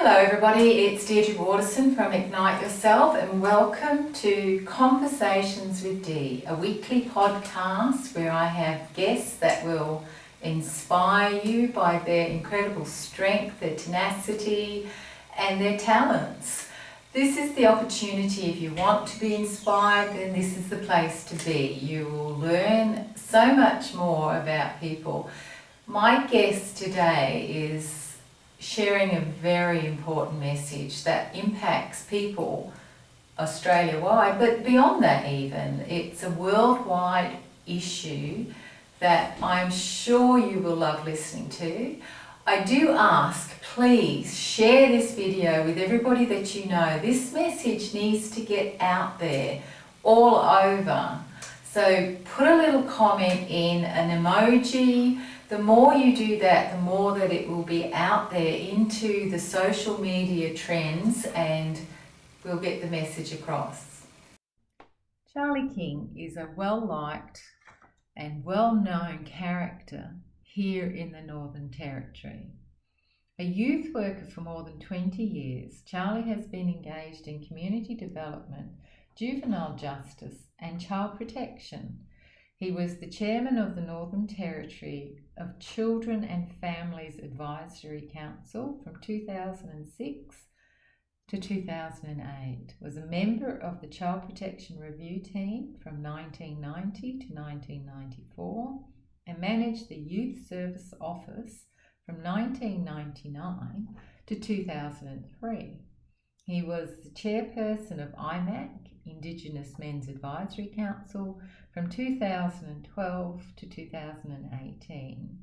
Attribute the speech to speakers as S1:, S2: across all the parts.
S1: Hello everybody, it's Deirdre Waterson from Ignite Yourself and welcome to Conversations with Dee, a weekly podcast where I have guests that will inspire you by their incredible strength, their tenacity and their talents. This is the opportunity. If you want to be inspired, then this is the place to be. You will learn so much more about people. My guest today is sharing a very important message that impacts people Australia-wide, but beyond that even. It's a worldwide issue that I'm sure you will love listening to. I do ask, please share this video with everybody that you know. This message needs to get out there all over. So put a little comment in, an emoji. The more you do that, the more that it will be out there into the social media trends and we'll get the message across. Charlie King is a well-liked and well-known character here in the Northern Territory. A youth worker for more than 20 years, Charlie has been engaged in community development, juvenile justice and child protection. He was the chairman of the Northern Territory of Children and Families Advisory Council from 2006 to 2008, was a member of the Child Protection Review Team from 1990 to 1994, and managed the Youth Service Office from 1999 to 2003. He was the chairperson of IMAC, Indigenous Men's Advisory Council, from 2012 to 2018,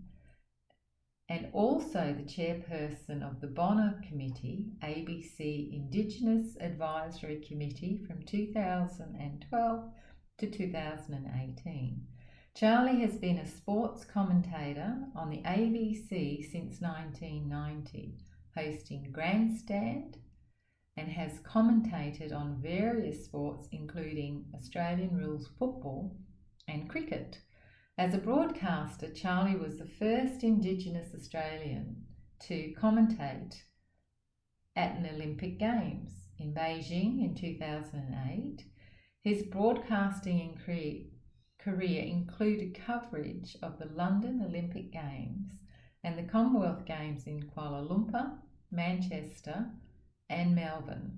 S1: and also the chairperson of the Bonner Committee, ABC Indigenous Advisory Committee, from 2012 to 2018. Charlie has been a sports commentator on the ABC since 1990, hosting Grandstand, and has commentated on various sports including Australian rules football and cricket. As a broadcaster, Charlie was the first Indigenous Australian to commentate at an Olympic Games in Beijing in 2008. His broadcasting career included coverage of the London Olympic Games and the Commonwealth Games in Kuala Lumpur, Manchester and Melbourne.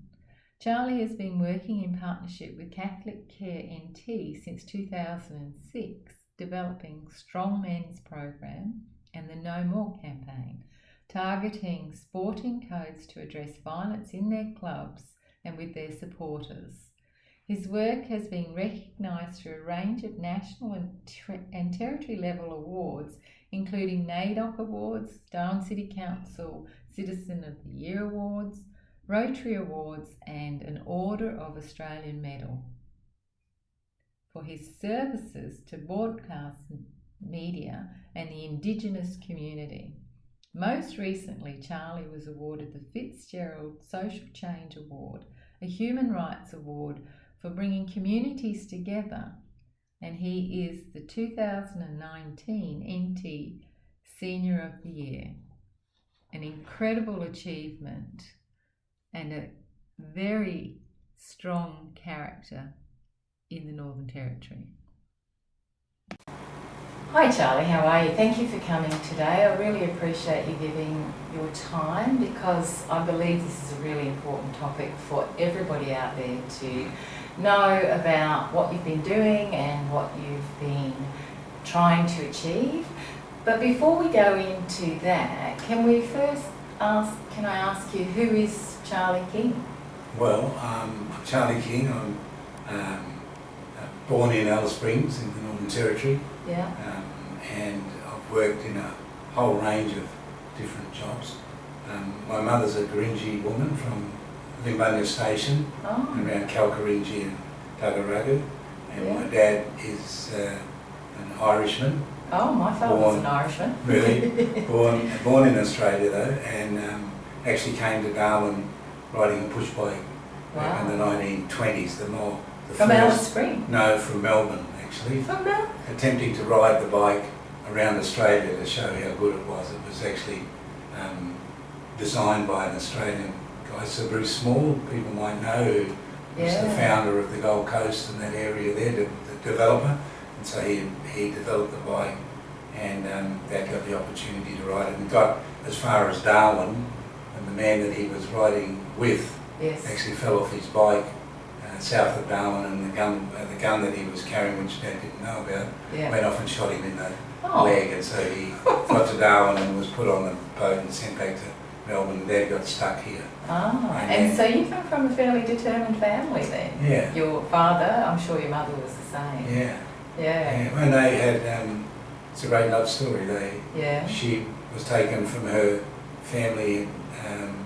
S1: Charlie has been working in partnership with Catholic Care NT since 2006, developing Strong Men's Program and the No More campaign, targeting sporting codes to address violence in their clubs and with their supporters. His work has been recognised through a range of national and territory level awards, including NAIDOC Awards, Darwin City Council Citizen of the Year Awards, Rotary Awards and an Order of Australian Medal for his services to broadcast media and the Indigenous community. Most recently, Charlie was awarded the Fitzgerald Social Change Award, a human rights award for bringing communities together, and he is the 2019 NT Senior of the Year. An incredible achievement and a very strong character in the Northern Territory. Hi Charlie, how are you? Thank you for coming today. I really appreciate you giving your time because I believe this is a really important topic for everybody out there to know about what you've been doing and what you've been trying to achieve. But before we go into that, can I ask you, who is Charlie King?
S2: Well, I'm Charlie King. I'm born in Alice Springs in the Northern Territory.
S1: Yeah.
S2: And I've worked in a whole range of different jobs. My mother's a Gurindji woman from Limbunya Station, around Kalkarinji and Tuggerugga. And my dad is an Irishman.
S1: Oh, my father was an Irishman.
S2: Really? born in Australia though, and actually came to Darwin riding a push bike in the 1920s.
S1: From Alice Springs?
S2: No, from Melbourne actually.
S1: From Melbourne?
S2: Attempting to ride the bike around Australia to show how good it was. It was actually designed by an Australian guy, Sir Bruce Small, people might know, who was the founder of the Gold Coast and that area there, the developer. And so he developed the bike, and Dad got the opportunity to ride it and got as far as Darwin, and the man that he was riding with actually fell off his bike south of Darwin, and the gun that he was carrying, which Dad didn't know about, went off and shot him in the leg, and so he got to Darwin and was put on a boat and sent back to Melbourne, and Dad got stuck here.
S1: And so you come from a fairly determined family then?
S2: Yeah.
S1: Your father, I'm sure your mother was the same. Yeah.
S2: When they had, it's a great love story. She was taken from her family in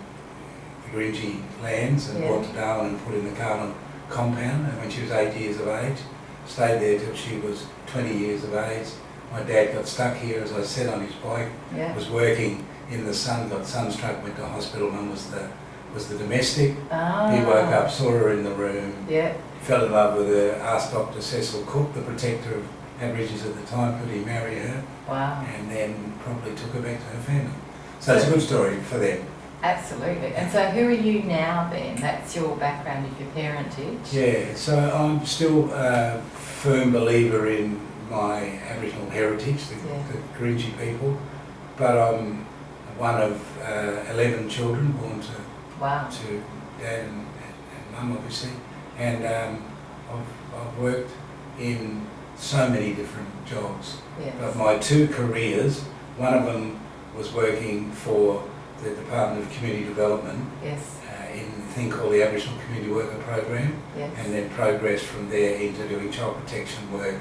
S2: the Gringy lands and brought to Darwin and put in the Carlin compound, and when she was 8 years of age, stayed there till she was 20 years of age. My dad got stuck here, as I said, on his bike, was working in the sun, got sunstruck, went to hospital. Mum was the domestic. He woke up, saw her in the room, fell in love with her, asked Dr. Cecil Cook, the protector of Aborigines at the time, could he marry her? And then probably took her back to her family. So it's a good story for them.
S1: Absolutely. And so who are you now then? That's your background of your parentage.
S2: Yeah, so I'm still a firm believer in my Aboriginal heritage, the Gringy people, but I'm one of 11 children born to Dad and Mum, obviously, and I've worked in so many different jobs. But my two careers, one of them was working for the Department of Community Development in a thing called the Aboriginal Community Worker Program, and then progressed from there into doing child protection work,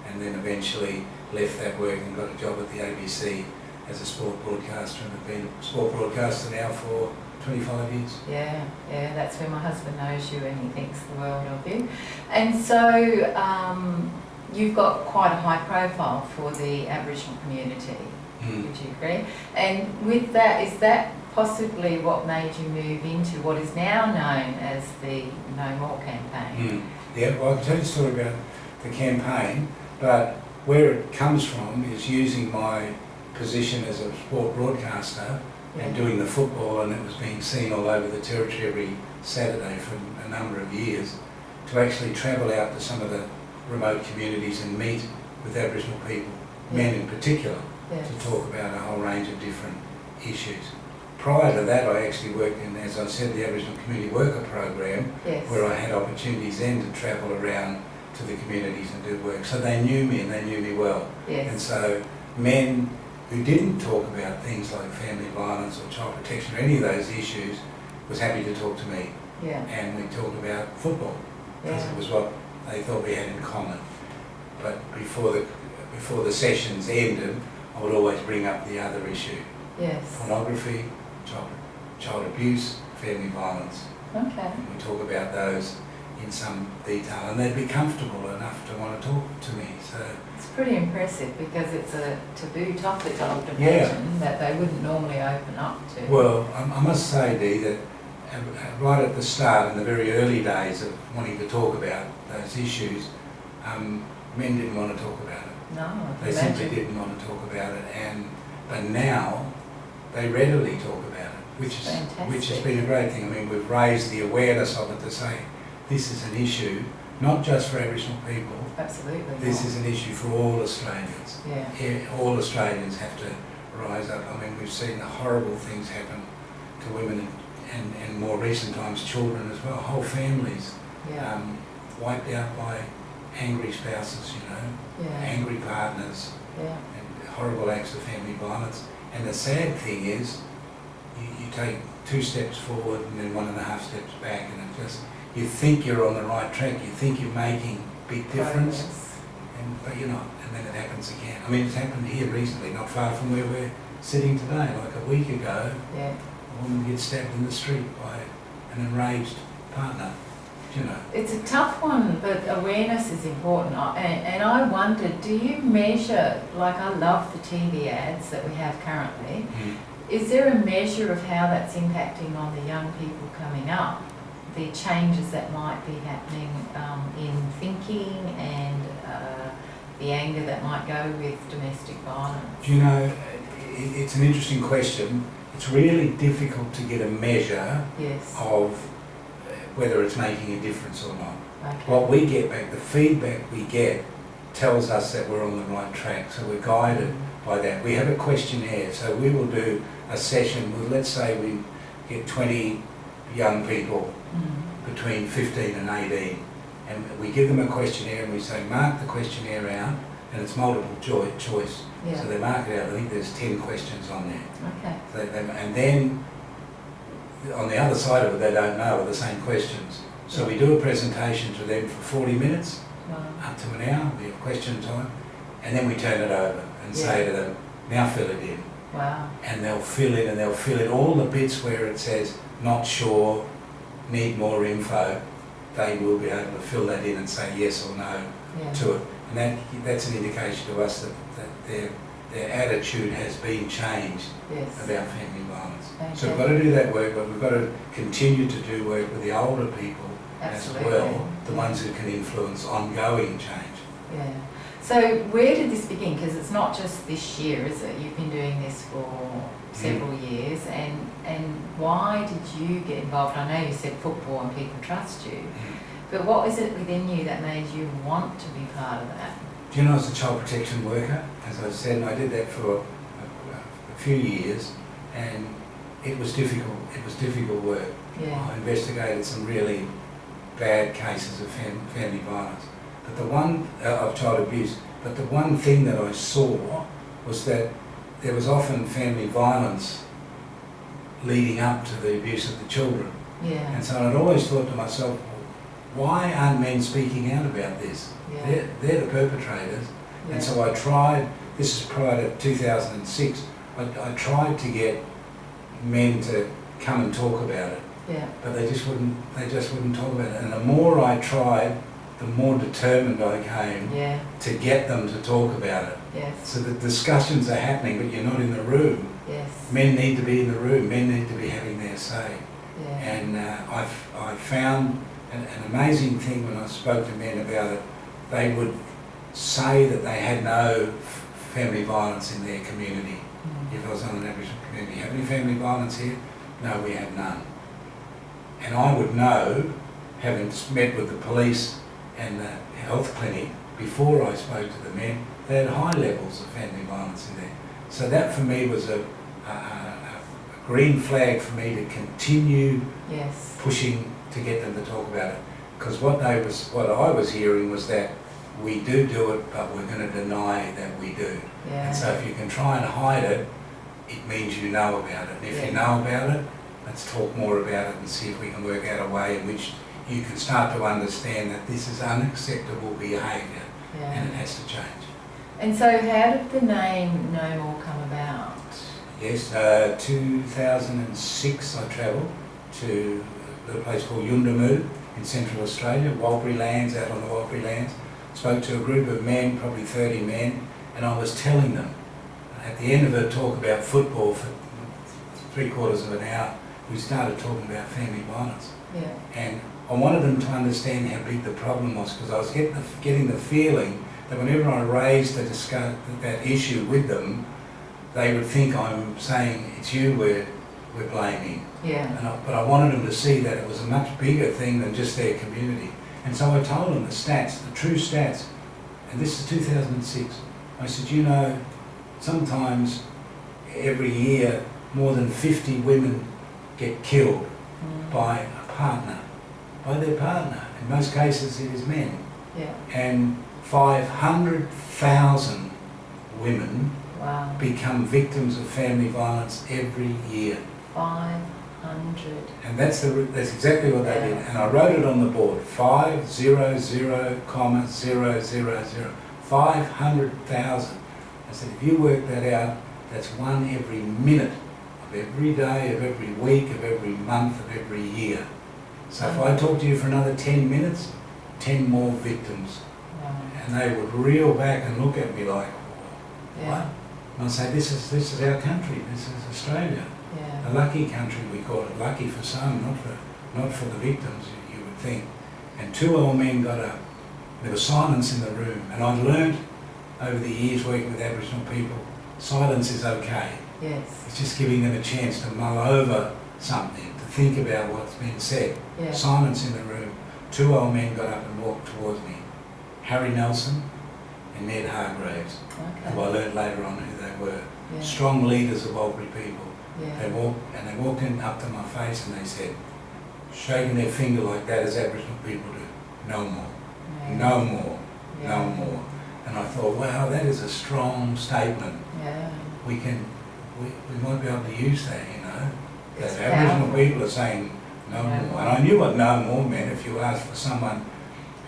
S2: and then eventually left that work and got a job at the ABC as a sport broadcaster, and have been a sport broadcaster now for 25 years. Yeah,
S1: that's where my husband knows you and he thinks the world of you. And so you've got quite a high profile for the Aboriginal community. Would you agree? And with that, is that possibly what made you move into what is now known as the No More campaign?
S2: Yeah, well, I can tell you a story about the campaign, but where it comes from is using my position as a sport broadcaster and doing the football, and it was being seen all over the territory every Saturday for a number of years, to actually travel out to some of the remote communities and meet with Aboriginal people, men in particular, to talk about a whole range of different issues. Prior to that, I actually worked in, as I said, the Aboriginal Community Worker Program, where I had opportunities then to travel around to the communities and do work. So they knew me, and they knew me well. And so men who didn't talk about things like family violence or child protection or any of those issues was happy to talk to me. And we talked about football, because it was what they thought we had in common. But before the sessions ended, I would always bring up the other issue. Pornography, child abuse, family violence. And we talk about those in some detail, and they'd be comfortable enough to want to talk to me. So
S1: it's pretty impressive, because it's a taboo topic, I would imagine, that they wouldn't normally open up to.
S2: Well, I must say, Dee, that right at the start, in the very early days of wanting to talk about those issues, men didn't want to talk about it.
S1: No,
S2: they simply didn't want to talk about it, but now they readily talk about it, which has been a great thing. I mean, we've raised the awareness of it to say this is an issue not just for Aboriginal people.
S1: Absolutely.
S2: This is an issue for all Australians. All Australians have to rise up. I mean, we've seen the horrible things happen to women and more recent times children as well, whole families wiped out by angry spouses, angry partners, and horrible acts of family violence. And the sad thing is, you take 2 steps forward and then 1.5 steps back, and it just, you think you're on the right track, you think you're making big difference, but you're not, and then it happens again. I mean, it's happened here recently, not far from where we're sitting today, like a week ago. A woman gets stabbed in the street by an enraged partner.
S1: It's a tough one, but awareness is important. And I wondered, do you measure, like I love the TV ads that we have currently, is there a measure of how that's impacting on the young people coming up? The changes that might be happening in thinking and the anger that might go with domestic violence?
S2: It's an interesting question it's really difficult to get a measure
S1: Yes.
S2: of whether it's making a difference or not.
S1: Okay.
S2: What we get back, the feedback we get, tells us that we're on the right track, so we're guided by that. We have a questionnaire, so we will do a session with, let's say we get 20 young people between 15 and 18, and we give them a questionnaire and we say, mark the questionnaire out, and it's multiple choice.
S1: Yeah.
S2: So they mark it out. I think there's 10 questions on there.
S1: Okay.
S2: And then on the other side of it, they don't know are the same questions. So we do a presentation to them for 40 minutes, up to an hour, we have question time, and then we turn it over and say to them, now fill it in.
S1: Wow.
S2: And they'll fill in all the bits where it says, not sure, need more info. They will be able to fill that in and say yes or no to it. And that's an indication to us that their attitude has been changed about family violence.
S1: Okay.
S2: So we've got to do that work, but we've got to continue to do work with the older people as well, the ones who can influence ongoing change.
S1: Yeah. So where did this begin? Because it's not just this year, is it? You've been doing this for several years, and why did you get involved? I know you said football and people trust you, but what is it within you that made you want to be part of that?
S2: Do you know, I was a child protection worker, as I said, and I did that for a few years, and it was difficult. It was difficult work.
S1: Yeah.
S2: I investigated some really bad cases of family violence, but the one of child abuse. But the one thing that I saw was that there was often family violence leading up to the abuse of the children.
S1: Yeah.
S2: And so I'd always thought to myself, why aren't men speaking out about this?
S1: Yeah.
S2: They're the perpetrators.
S1: Yeah.
S2: And so I tried, this is prior to 2006, I tried to get men to come and talk about it.
S1: Yeah.
S2: But they just wouldn't talk about it. And the more I tried, the more determined I came to get them to talk about it.
S1: Yes.
S2: So the discussions are happening, but you're not in the room.
S1: Yes.
S2: Men need to be in the room. Men need to be having their say.
S1: Yeah.
S2: And I found an amazing thing when I spoke to men about it. They would say that they had no family violence in their community. If I was on an Aboriginal community, have any family violence here? No, we have none. And I would know, having met with the police and the health clinic before I spoke to the men, they had high levels of family violence in there. So that for me was a green flag for me to continue pushing to get them to talk about it. Because what I was hearing was that we do it, but we're going to deny that we do.
S1: Yeah.
S2: And so if you can try and hide it, it means you know about it. And if you know about it, let's talk more about it and see if we can work out a way in which you can start to understand that this is unacceptable behaviour and it has to change.
S1: And so how did the name No More come about?
S2: Yes, 2006 I travelled to a little place called Yundamu in Central Australia, Walbury Lands, out on the Walbury Lands. Spoke to a group of men, probably 30 men, and I was telling them, at the end of a talk about football for 3/4 of an hour, we started talking about family violence.
S1: Yeah.
S2: And I wanted them to understand how big the problem was, because I was getting the feeling that whenever I raised that issue with them, they would think I'm saying, it's you we're blaming.
S1: Yeah.
S2: But I wanted them to see that it was a much bigger thing than just their community. And so I told them the stats, the true stats, and this is 2006. I said, you know, sometimes every year more than 50 women get killed by a partner, by their partner. In most cases it is men.
S1: Yeah.
S2: And 500,000 women become victims of family violence every year.
S1: 500.
S2: And that's exactly what they did. And I wrote it on the board, 500,000. 500,000. I said, if you work that out, that's one every minute of every day, of every week, of every month, of every year. So if I talk to you for another 10 minutes, 10 more victims.
S1: Wow.
S2: And they would reel back and look at me like, what? And I say, this is our country, this is Australia.
S1: Yeah.
S2: A lucky country, we call it. Lucky for some, not for the victims, you would think. And 2 old men got up. There was silence in the room. And I've learnt over the years working with Aboriginal people, silence is okay.
S1: Yes.
S2: It's just giving them a chance to mull over something, to think about what's been said.
S1: Yeah.
S2: Silence in the room. 2 old men got up and walked towards me. Harry Nelson and Ned Hargraves, who I learned later on who they were.
S1: Yeah.
S2: Strong leaders of Albury people.
S1: Yeah.
S2: They walked in up to my face and they said, shaking their finger like that as Aboriginal people do, no more,
S1: Yeah.
S2: no more,
S1: Yeah.
S2: no more. And I thought, wow, that is a strong statement.
S1: Yeah.
S2: We might be able to use that, you know.
S1: It's
S2: That Aboriginal
S1: powerful.
S2: people are saying no
S1: No
S2: more.
S1: more.
S2: And I knew what no more meant. If you asked for someone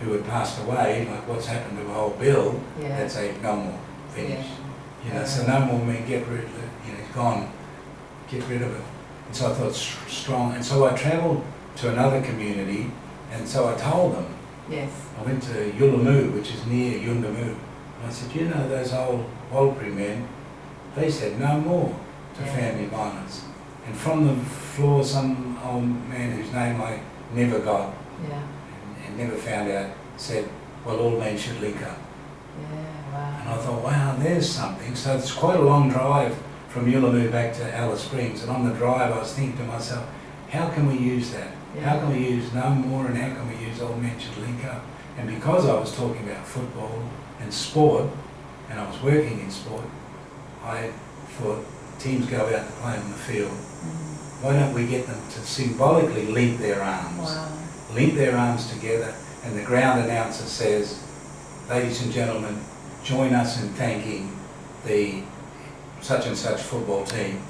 S2: who had passed away, like what's happened to old Bill,
S1: Yeah.
S2: they'd say no more, finish.
S1: Yeah.
S2: You know,
S1: Yeah.
S2: so no more meant get rid of it, you know, it's gone, get rid of it. And so I thought strong, and so I travelled to another community, and so I told them,
S1: Yes.
S2: I went to Yullamoo, which is near Yundamoo, and I said, you know, those old Walpuri men, they said no more to
S1: Yeah.
S2: family violence. And from the floor, some old man whose name I never got
S1: Yeah.
S2: and never found out said, well, all men should link up.
S1: Yeah.
S2: And
S1: Wow.
S2: I thought, wow, there's something. So it's quite a long drive from Yullamoo back to Alice Springs. And on the drive, I was thinking to myself, how can we use that?
S1: Yeah.
S2: How can we use no more and how can we use all men should link up? And because I was talking about football and sport, and I was working in sport, I thought teams go out to play on the field.
S1: Mm.
S2: Why don't we get them to symbolically link their arms?
S1: Wow.
S2: Link their arms together, and the ground announcer says, ladies and gentlemen, join us in thanking the such and such football team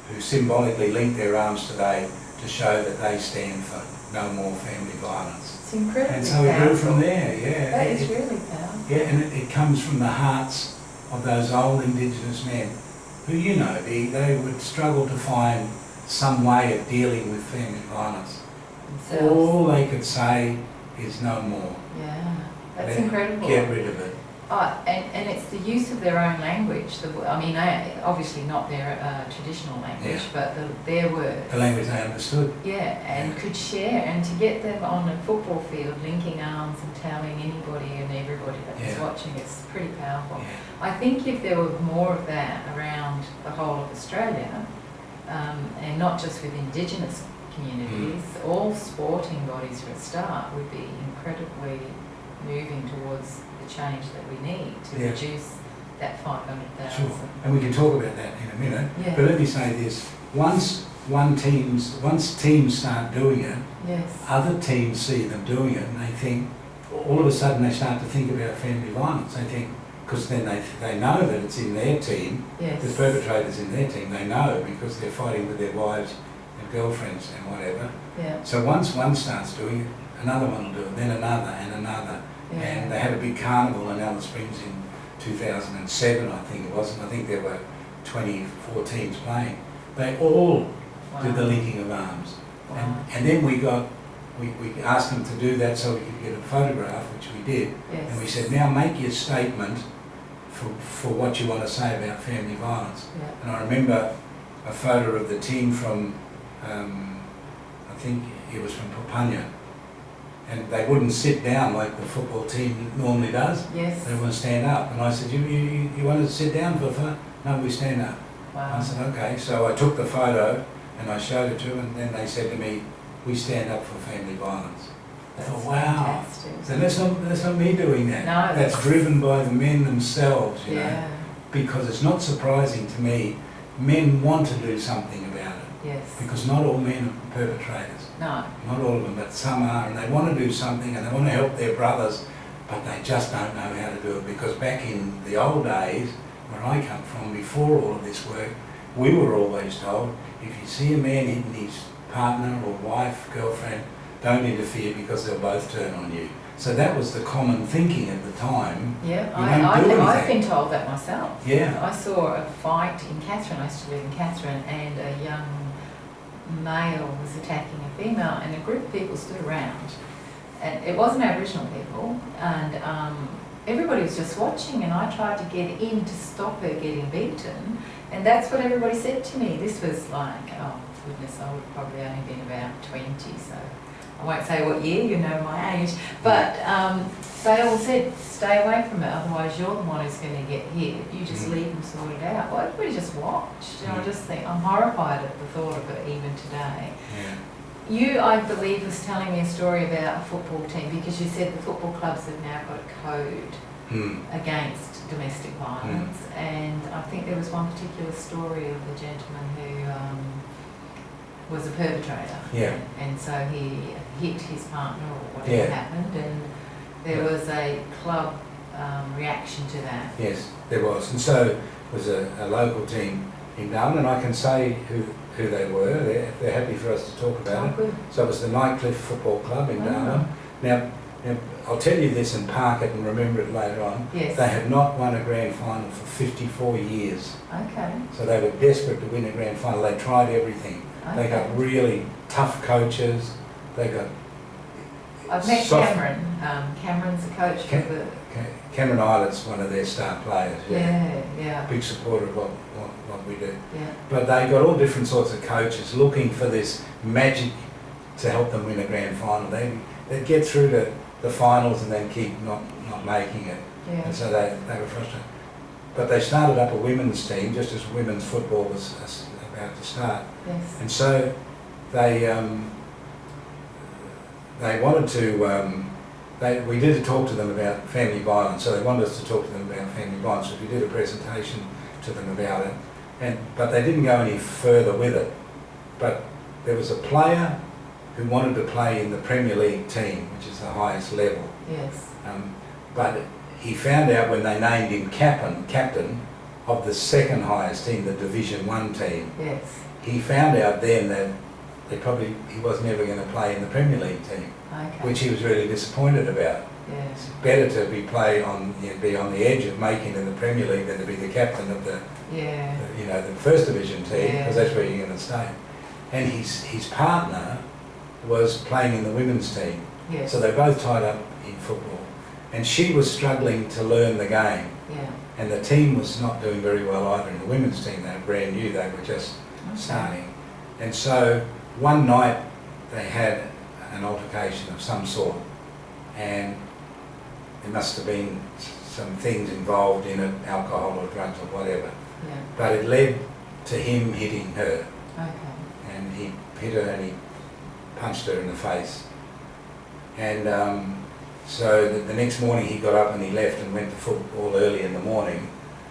S2: who symbolically linked their arms today to show that they stand for no more family violence.
S1: It's incredibly
S2: And so we
S1: powerful.
S2: grew from there, yeah.
S1: That is really powerful.
S2: Yeah, and it comes from the hearts of those old Indigenous men who, you know, they would struggle to find some way of dealing with family violence.
S1: Themselves.
S2: All they could say is no more.
S1: Yeah. That's
S2: Let-
S1: incredible.
S2: Get rid of it.
S1: Oh, and it's the use of their own language. I mean, obviously not their traditional language,
S2: Yeah.
S1: but their words.
S2: The language they understood.
S1: Yeah, and could share, and to get them on a football field, linking arms and telling anybody and everybody that was
S2: Yeah.
S1: watching, it's pretty powerful.
S2: Yeah.
S1: I think if there were more of that around the whole of Australia, and not just with Indigenous communities, all sporting bodies for a start would be incredibly moving towards the change that we need to
S2: Yeah.
S1: reduce that 500,000.
S2: Sure. And we can talk about that in a minute.
S1: Yeah.
S2: But let me say this. Once teams start doing it,
S1: Yes.
S2: other teams see them doing it and they think, all of a sudden they start to think about family violence. They think, because then they know that it's in their team,
S1: Yes.
S2: the perpetrator's in their team, they know because they're fighting with their wives and girlfriends and whatever.
S1: Yeah.
S2: So once one starts doing it, another one will do it, then another and another.
S1: Yeah.
S2: And they had a big carnival in Alice Springs in 2007, I think it was, and I think there were 24 teams playing. They all did the linking of arms.
S1: Wow.
S2: And then we asked them to do that so we could get a photograph, which we did.
S1: Yes.
S2: And we said, now make your statement for what you want to say about family violence.
S1: Yeah.
S2: And I remember a photo of the team from, I think it was from Papunya. And they wouldn't sit down like the football team normally does.
S1: Yes.
S2: They want to stand up. And I said, you want to sit down for fun? No, we stand up.
S1: Wow.
S2: I said, okay. So I took the photo and I showed it to them, and then they said to me, we stand up for family violence. I
S1: That's
S2: thought, wow.
S1: fantastic.
S2: So that's not me doing that.
S1: No,
S2: That's driven by the men themselves, you know.
S1: Yeah.
S2: Because it's not surprising to me, men want to do something about it.
S1: Yes.
S2: Because not all men are perpetrators.
S1: No.
S2: Not all of them, but some are, and they want to do something and they want to help their brothers, but they just don't know how to do it. Because back in the old days, where I come from, before all of this work, we were always told, if you see a man hitting his partner or wife, girlfriend, don't interfere because they'll both turn on you. So that was the common thinking at the time.
S1: Yeah,
S2: You don't do
S1: I've
S2: anything.
S1: been told that myself.
S2: Yeah.
S1: I saw a fight in Katherine, I used to live in Katherine, and a young male was attacking a female, and a group of people stood around. And it wasn't Aboriginal people, and everybody was just watching, and I tried to get in to stop her getting beaten, and that's what everybody said to me. This was like, oh goodness, I would probably only been about 20, so I won't say what year, you know my age, but they all said, stay away from it, otherwise you're the one who's going to get hit. You just leave them sort it out. Well, everybody just watched. And I just think, I'm horrified at the thought of it even today.
S2: Yeah.
S1: You, I believe, was telling me a story about a football team, because you said the football clubs have now got a code against domestic violence, and I think there was one particular story of a gentleman who was a perpetrator.
S2: Yeah.
S1: And so he hit his partner or whatever happened, and there was a club reaction to that.
S2: Yes, there was. And so it was a local team in Darwin, and I can say who they were. They're happy for us to talk about it.
S1: Good.
S2: So it was the Nightcliff Football Club in Darwin. Now, I'll tell you this and park it and remember it later on.
S1: Yes.
S2: They had not won a grand final for 54 years.
S1: Okay.
S2: So they were desperate to win a grand final. They tried everything.
S1: Okay.
S2: They got really tough coaches. They got
S1: I've met Cameron. Cameron's a coach for the...
S2: Cameron Islet's one of their star players.
S1: Yeah.
S2: Big supporter of what we do.
S1: Yeah.
S2: But they got all different sorts of coaches looking for this magic to help them win a grand final. They'd get through to the finals and then keep not making it.
S1: Yeah.
S2: And so they were frustrated. But they started up a women's team just as women's football was about to start.
S1: Yes.
S2: And so they wanted to, we did talk to them about family violence, so they wanted us to talk to them about family violence. So we did a presentation to them about it, but they didn't go any further with it. But there was a player who wanted to play in the Premier League team, which is the highest level.
S1: Yes.
S2: But he found out when they named him captain of the second highest team, the Division 1 team.
S1: Yes.
S2: He found out then that he was never going to play in the Premier League team, which he was really disappointed about.
S1: Yeah.
S2: It's better to be on the edge of making in the Premier League than to be the captain of the First Division team, because that's where you're going to stay. And his partner was playing in the women's team, so they both tied up in football. And she was struggling to learn the game, and the team was not doing very well either. In the women's team, they were brand new; they were just starting. And so one night they had an altercation of some sort, and there must have been some things involved in it, alcohol or drugs or whatever.
S1: Yeah.
S2: But it led to him hitting her.
S1: Okay.
S2: And he hit her and he punched her in the face. And so the next morning he got up and he left and went to football early in the morning.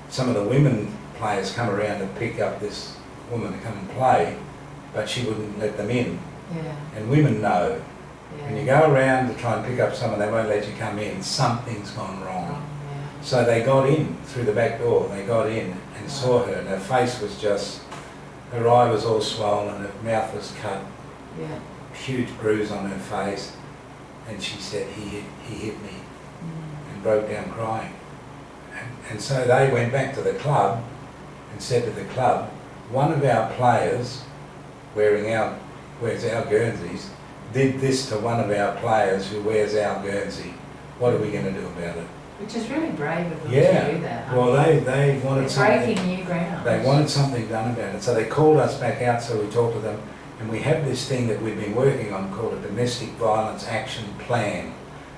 S2: Some of the women players come around to pick up this woman to come and play, but she wouldn't let them in.
S1: Yeah.
S2: And women know.
S1: Yeah.
S2: When you go around to try and pick up someone, they won't let you come in. Something's gone wrong. So they got in through the back door. They got in and saw her, and her face was her eye was all swollen, her mouth was cut, huge bruise on her face, and she said, he hit me, and broke down crying. And so they went back to the club and said to the club, one of our players wears our Guernseys, did this to one of our players who wears our Guernsey. What are we going to do about it?
S1: Which is really brave of them to do that.
S2: Well, they wanted something.
S1: Breaking new ground.
S2: They wanted something done about it. So they called us back out, so we talked to them, and we have this thing that we've been working on called a Domestic Violence Action Plan,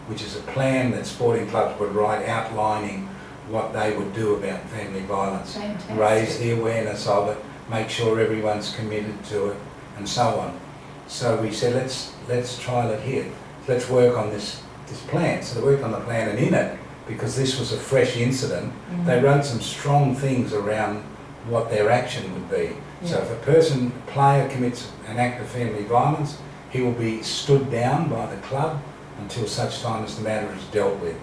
S2: which is a plan that sporting clubs would write outlining what they would do about family violence.
S1: Fantastic.
S2: Raise the awareness of it, make sure everyone's committed to it, and so on. So we said, let's trial it here. Let's work on this plan. So they worked on the plan, and in it, because this was a fresh incident, they wrote some strong things around what their action would be. Yeah. So if a player commits an act of family violence, he will be stood down by the club until such time as the matter is dealt with.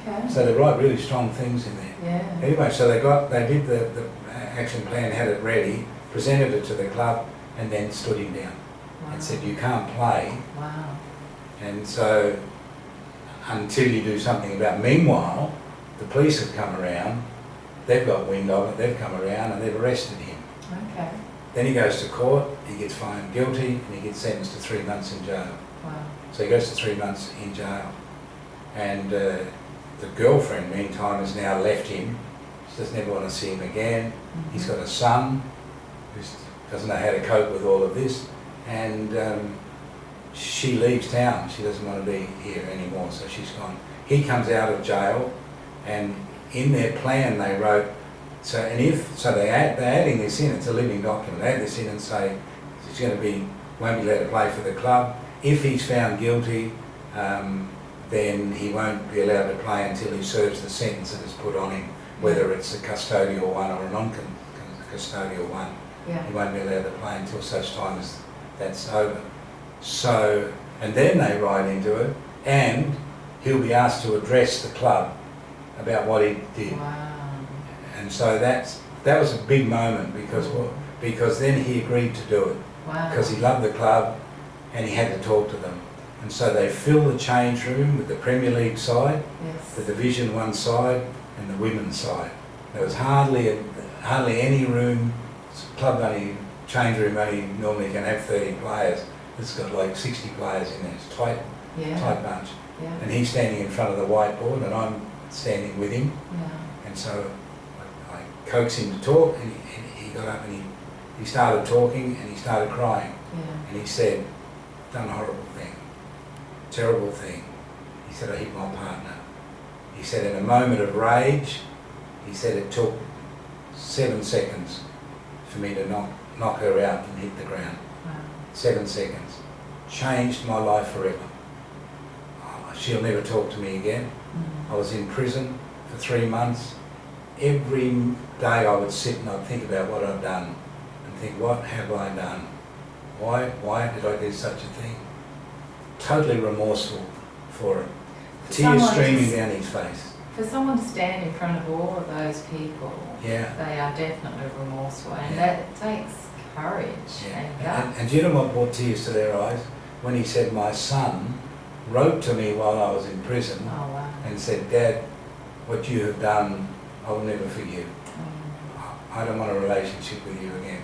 S1: Okay.
S2: So they write really strong things in there.
S1: Yeah.
S2: Anyway, so they did the action plan, had it ready, presented it to the club, and then stood him down and said, you can't play.
S1: Wow.
S2: And so until you do something about it. Meanwhile, the police have come around, they've got wind of it, they've come around and they've arrested him.
S1: Okay.
S2: Then he goes to court, he gets found guilty, and he gets sentenced to 3 months in jail.
S1: Wow.
S2: So he goes to 3 months in jail. And the girlfriend, meantime, has now left him. She doesn't ever want to see him again. He's got a son who doesn't know how to cope with all of this. And she leaves town. She doesn't want to be here anymore, so she's gone. He comes out of jail, and in their plan they wrote, they're adding this in. It's a living document. They add this in and say he's going to be, won't be allowed to play for the club. If he's found guilty, then he won't be allowed to play until he serves the sentence that is put on him, whether it's a custodial one or a non-custodial one.
S1: Yeah.
S2: He won't be allowed to play until such time as that's over. So, and then they write into it, and he'll be asked to address the club about what he did.
S1: Wow.
S2: And so that was a big moment because then he agreed to do it.
S1: Wow.
S2: Because he loved the club and he had to talk to them. And so they fill the change room with the Premier League side,
S1: Yes.
S2: the Division 1 side and the women's side. There was hardly any room. Club change room only normally can have 30 players. It's got like 60 players in there. It's tight bunch.
S1: Yeah.
S2: And he's standing in front of the whiteboard and I'm standing with him.
S1: Yeah.
S2: And so I coaxed him to talk, and he got up and he started talking and he started crying.
S1: Yeah.
S2: And he said, done a horrible thing, terrible thing. He said, I hit my partner. He said, in a moment of rage, he said it took 7 seconds for me to knock her out and hit the ground.
S1: Wow.
S2: 7 seconds. Changed my life forever. She'll never talk to me again.
S1: Mm.
S2: I was in prison for 3 months. Every day I would sit and I'd think about what I've done and think, what have I done? Why did I do such a thing? Totally remorseful for it. Tears streaming down his face.
S1: For someone to stand in front of all of those people,
S2: Yeah.
S1: they are definitely remorseful, and
S2: Yeah.
S1: that takes courage and guts.
S2: And do you know what brought tears to their eyes? When he said, my son wrote to me while I was in prison
S1: Oh, wow.
S2: and said, Dad, what you have done, I will never forgive. I don't want a relationship with you again.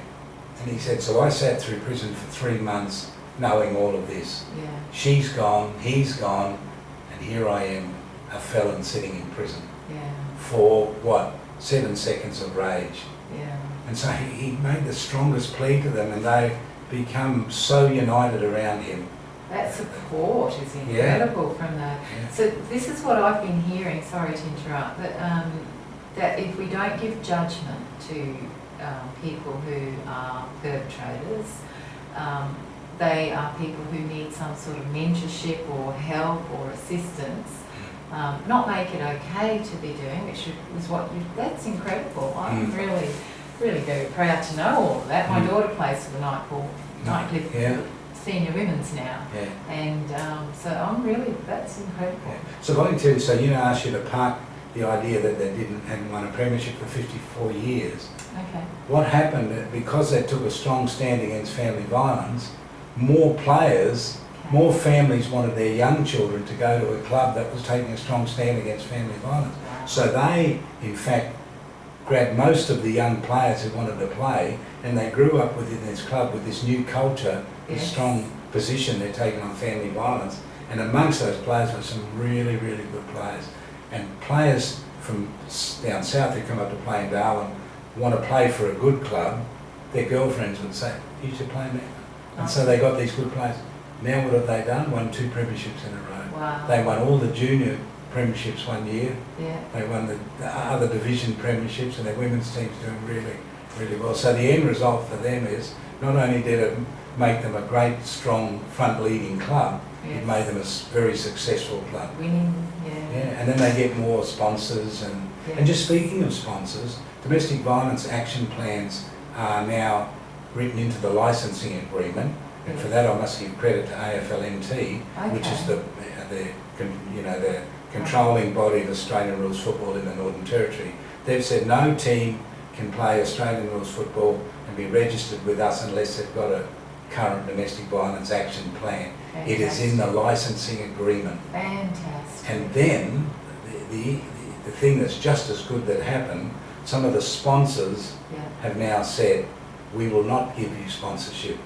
S2: And he said, so I sat through prison for 3 months knowing all of this.
S1: Yeah.
S2: She's gone, he's gone, and here I am, a felon sitting in prison.
S1: Yeah.
S2: For what? 7 seconds of rage.
S1: Yeah.
S2: And so he made the strongest plea to them, and they become so united around him.
S1: That support is incredible from the...
S2: Yeah.
S1: So this is what I've been hearing, sorry to interrupt, that if we don't give judgment to people who are perpetrators, they are people who need some sort of mentorship or help or assistance, not make it okay to be doing, which is what that's incredible. I'm really very proud to know all of that. My daughter plays for the Nightcliff Senior Women's now.
S2: Yeah.
S1: And so I'm really, that's incredible.
S2: Yeah. So if I can tell you, so you know, I asked you to park the idea that they hadn't won a premiership for 54 years.
S1: Okay.
S2: What happened, because they took a strong stand against family violence, more players, more families wanted their young children to go to a club that was taking a strong stand against family violence.
S1: Wow.
S2: So they, in fact, grabbed most of the young players who wanted to play, and they grew up within this club with this new culture, this strong position they're taking on family violence. And amongst those players were some really, really good players. And players from down south who come up to play in Darwin want to play for a good club, their girlfriends would say, you should play there. And so they got these good players. Now what have they done? Won 2 premierships in a row.
S1: Wow.
S2: They won all the junior premierships one year.
S1: Yeah.
S2: They won the other division premierships, and their women's team's doing really, really well. So the end result for them is not only did it make them a great, strong, front-leading club, it made them a very successful club.
S1: Winning,
S2: And then they get more sponsors. And just speaking of sponsors, domestic violence action plans are now written into the licensing agreement. And for that I must give credit to AFLMT, which is the controlling body of Australian rules football in the Northern Territory. They've said no team can play Australian rules football and be registered with us unless they've got a current domestic violence action plan.
S1: Fantastic.
S2: It is in the licensing agreement.
S1: Fantastic.
S2: And then the thing that's just as good that happened, some of the sponsors have now said, we will not give you sponsorship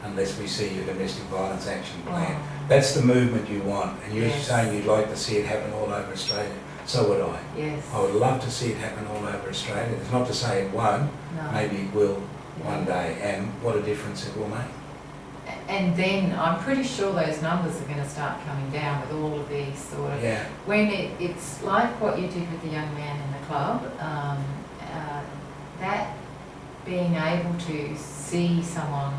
S2: unless we see your domestic violence action plan.
S1: Oh.
S2: That's the movement you want, and you're
S1: Yes.
S2: saying you'd like to see it happen all over Australia. So would I.
S1: Yes.
S2: I would love to see it happen all over Australia. It's not to say it won't,
S1: No.
S2: maybe it will one day, and what a difference it will make.
S1: And then I'm pretty sure those numbers are going to start coming down with all of these sort of...
S2: Yeah.
S1: When it's like what you did with the young man in the club, that being able to see someone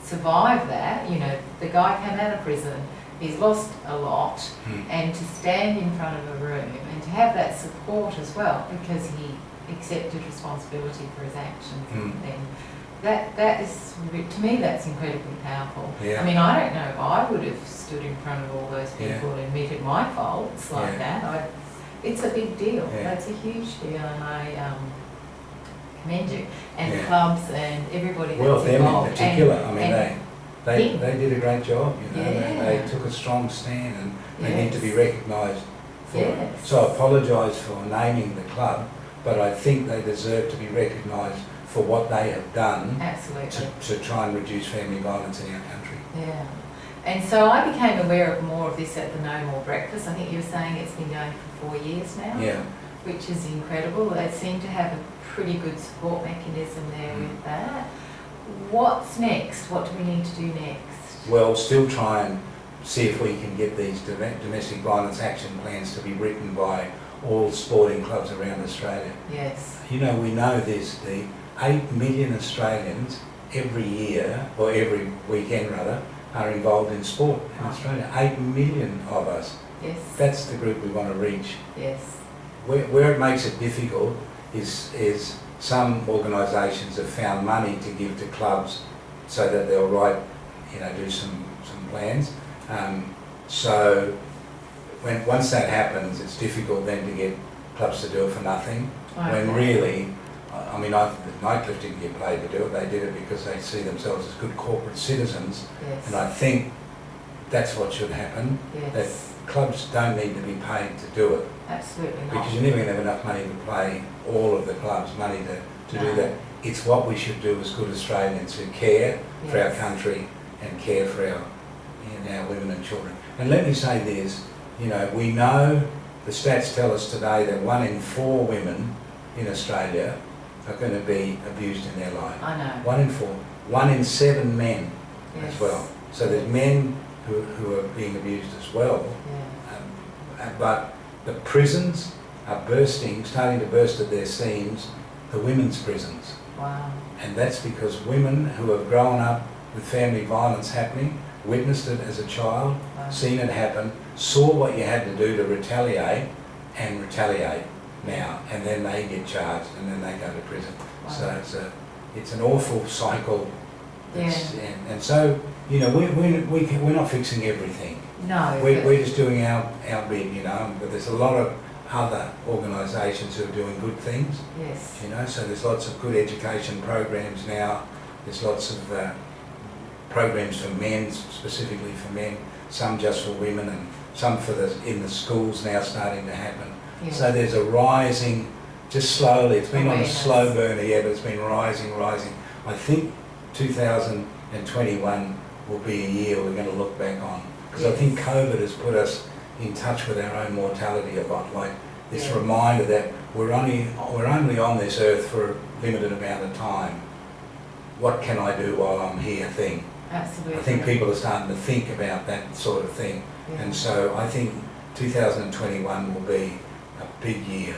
S1: survive that, you know, the guy came out of prison, he's lost a lot, and to stand in front of a room and to have that support as well, because he accepted responsibility for his actions, and then that is, to me, that's incredibly powerful.
S2: Yeah.
S1: I mean, I don't know if I would have stood in front of all those people and admitted my faults like that. It's a big deal. That's a huge deal, and I commend you and the clubs and everybody that's
S2: them
S1: involved.
S2: in particular. I mean,
S1: they
S2: they did a great job. You know, they took a strong stand, and they need to be recognised for it. So I apologise for naming the club, but I think they deserve to be recognised for what they have done to try and reduce family violence in our country.
S1: Yeah. And so I became aware of more of this at the No More Breakfast. I think you were saying it's been going for 4 years now.
S2: Yeah.
S1: Which is incredible. They seem to have a pretty good support mechanism there with that. What's next? What do we need to do next?
S2: Well, still try and see if we can get these domestic violence action plans to be written by all sporting clubs around Australia.
S1: Yes.
S2: You know, we know this, the 8 million Australians every year, or every weekend rather, are involved in sport in Australia. 8 million of us.
S1: Yes.
S2: That's the group we want to reach.
S1: Yes.
S2: Where it makes it difficult is some organisations have found money to give to clubs so that they'll do some plans. So once that happens, it's difficult then to get clubs to do it for nothing.
S1: Okay.
S2: When really, I mean, Nightcliff didn't get paid to do it. They did it because they see themselves as good corporate citizens.
S1: Yes.
S2: And I think that's what should happen.
S1: Yes.
S2: That clubs don't need to be paid to do it.
S1: Absolutely not.
S2: Because you're never going to have enough money to pay all of the clubs money to do that. It's what we should do as good Australians who care for our country and care for our women and children. And let me say this, you know, we know the stats tell us today that 1 in 4 women in Australia are going to be abused in their life.
S1: I know.
S2: 1 in 4. 1 in 7 men as well. So there's men who are being abused as well.
S1: Yeah.
S2: But the prisons are starting to burst at their seams, the women's prisons.
S1: Wow.
S2: And that's because women who have grown up with family violence happening, witnessed it as a child, seen it happen, saw what you had to do to retaliate now, and then they get charged and then they go to prison. Wow. So it's an awful cycle. And so, you know, we're not fixing everything.
S1: No.
S2: We're just doing our bit, you know, but there's a lot of other organisations who are doing good things.
S1: Yes.
S2: You know, so there's lots of good education programs now. There's lots of programs for men, specifically for men, some just for women, and some in the schools now starting to happen. Yes. So there's a rising, just slowly, it's been on a slow burner, but it's been rising. I think 2021 will be a year we're going to look back on. Because I think COVID has put us in touch with our own mortality a lot, like this reminder that we're only on this earth for a limited amount of time. What can I do while I'm here thing.
S1: Absolutely.
S2: I think people are starting to think about that sort of thing. Yeah. And so I think 2021 will be a big year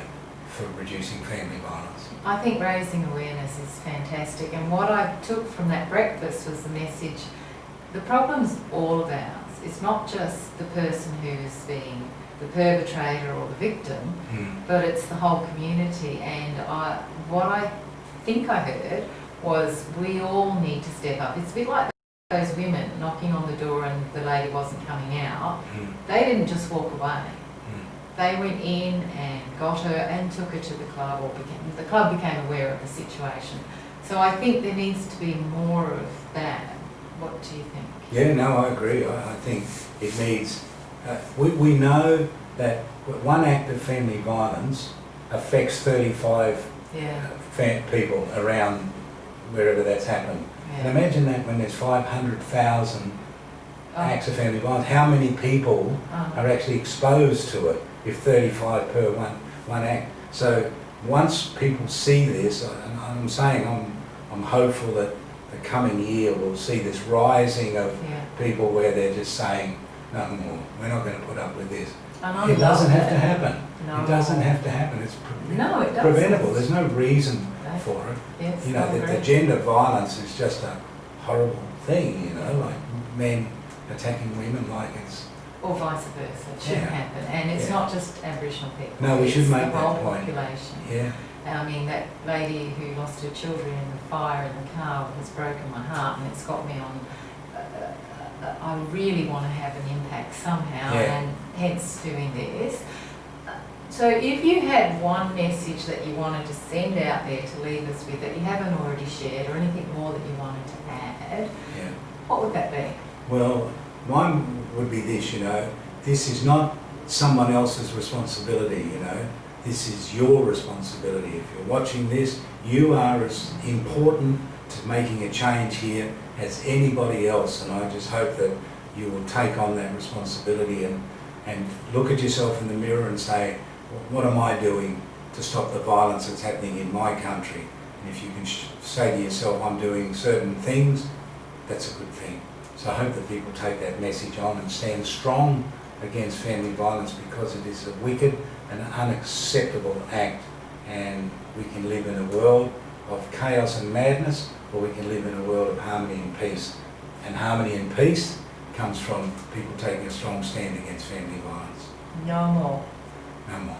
S2: for reducing family violence.
S1: I think raising awareness is fantastic, and what I took from that breakfast was the message, the problem's all of ours. It's not just the person who's being the perpetrator or the victim, but it's the whole community. And what I think I heard was we all need to step up. It's a bit like those women knocking on the door and the lady wasn't coming out. They didn't just walk away. They went in and got her and took her to the club, or the club became aware of the situation. So I think there needs to be more of that. What do you think?
S2: Yeah, no, I agree. I think it needs... we know that one act of family violence affects 35 people around wherever that's happened. And imagine that when there's 500,000 acts of family violence, how many people are actually exposed to it if 35 per one act. So once people see this, and I'm saying I'm hopeful that the coming year we'll see this rising of
S1: Yeah.
S2: people where they're just saying, no more, we're not going to put up with this.
S1: And I
S2: It doesn't
S1: love
S2: have to
S1: that.
S2: happen.
S1: No.
S2: It doesn't have to happen. It's
S1: No, it doesn't.
S2: preventable. There's no reason for it.
S1: Yes,
S2: You know,
S1: I
S2: the
S1: agree.
S2: gender violence is just a horrible thing, you know, like men attacking women like it's...
S1: Or vice versa, it shouldn't
S2: Yeah.
S1: happen. And it's
S2: Yeah.
S1: not just Aboriginal people.
S2: No, we should
S1: it's
S2: make
S1: the whole
S2: that point.
S1: population.
S2: Yeah.
S1: I mean, that lady who lost her children in the fire in the car has broken my heart, and it's got me on. I really want to have an impact somehow,
S2: Yeah.
S1: and hence doing this. So, if you had one message that you wanted to send out there to leave us with that you haven't already shared, or anything more that you wanted to add,
S2: Yeah.
S1: what would that be?
S2: Well, mine would be this, you know, this is not someone else's responsibility, you know. This is your responsibility. If you're watching this, you are as important to making a change here as anybody else, and I just hope that you will take on that responsibility and look at yourself in the mirror and say, what am I doing to stop the violence that's happening in my country? And if you can say to yourself, I'm doing certain things, that's a good thing. So I hope that people take that message on and stand strong against family violence, because it is a wicked and unacceptable act, and we can live in a world of chaos and madness, or we can live in a world of harmony and peace. And harmony and peace comes from people taking a strong stand against family violence.
S1: No more.
S2: No more.